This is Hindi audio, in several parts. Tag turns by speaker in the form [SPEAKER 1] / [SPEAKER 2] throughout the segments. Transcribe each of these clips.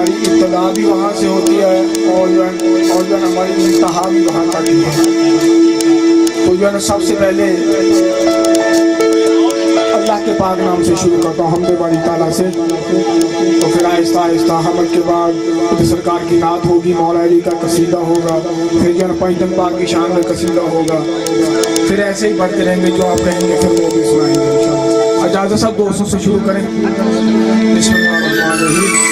[SPEAKER 1] इब्तदा भी वहाँ से होती है और जो है हमारी इंतहा भी वहाँ तक ही है। तो जो है सबसे पहले अल्लाह के पाक नाम से शुरू करता हूँ, हमदे बारी ताला से। तो फिर आहिस्ता आहिस्ता हमद के बाद सरकार की नात होगी, मौला अली का कसीदा होगा, फिर जो है पैगंबर पाक की शान में कसीदा होगा, फिर ऐसे ही बढ़ते रहेंगे। जो आप कहेंगे फिर वो भी सुनाएंगे इंशाअल्लाह। इजाज़त सब दोस्तों से शुरू करें। बिस्मिल्लाहिर्रहमानिर्रहीम।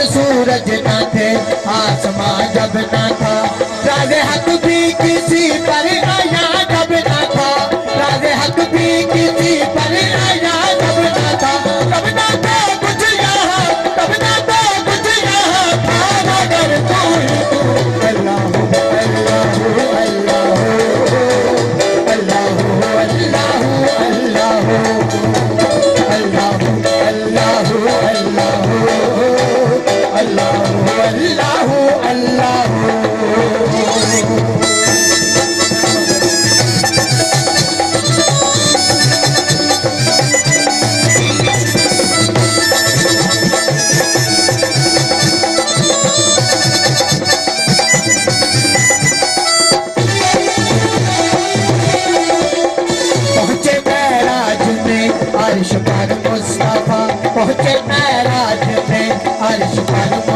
[SPEAKER 2] सूरज न थे, आसमां जब न था, राज़े हक भी किसी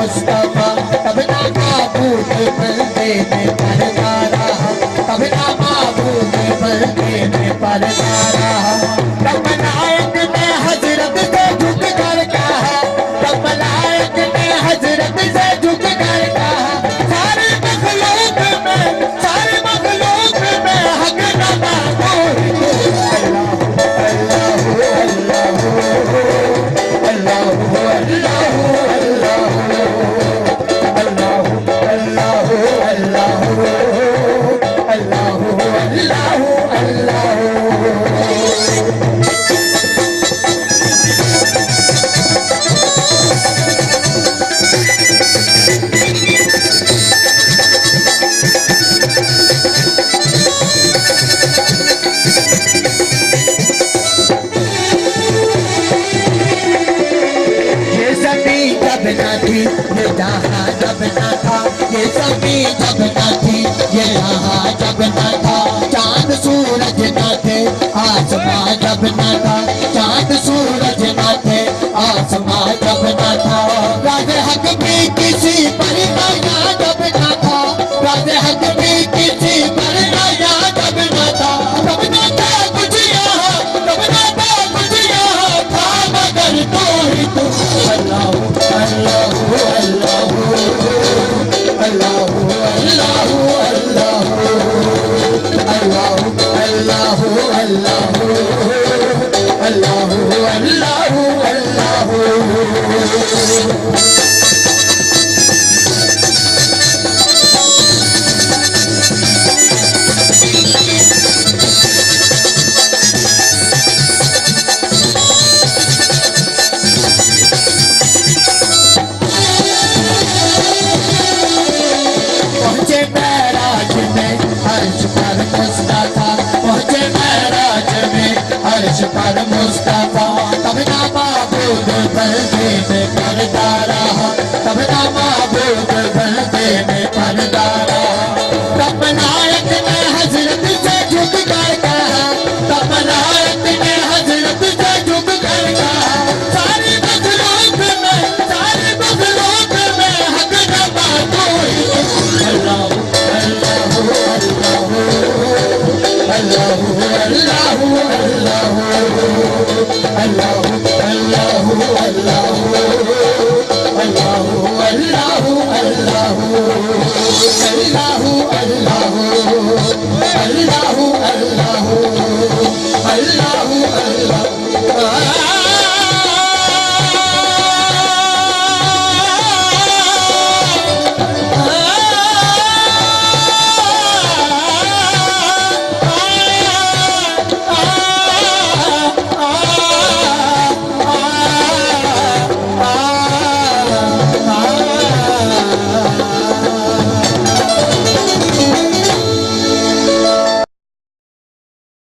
[SPEAKER 2] मुस्तफा तब ना महबूब बंदे में पर्दा रहा, तब ना महबूब बंदे में पर्दा रहा। तब मलाइक ने हजरत से झुक कर कहा, तब मलाइक ने हजरत से झुक कर कहा, सारे मखलूक में हक नमा कोई ये जहाँ जब न था, ये सभी जब न थी, ये जहाँ जब न था, चांद सूरज न थे, आसमां जब न था, चांद सूरज न थे, आसमां जब न था, राज़े हक भी किसी पर नया जब न था, राज़े हक भी किसी पर नया जब न था, तब न था कुछ यहाँ, तब न था कुछ यहाँ था मगर तो ही तू। अल्लाह अल्लाह पर मुस्तफा तब ना महबूब बंदे में पर्दा रहा, तब ना महबूब बंदे में पर्दा रहा। तब मलाइक ने हजरत से झुक कर कहा, तब मलाइक ने हजरत से झुक कर कहा, सारी मखलूक में हक नमा कोई। अल्लाह अल्लाह अल्लाह अल्लाह अल्लाह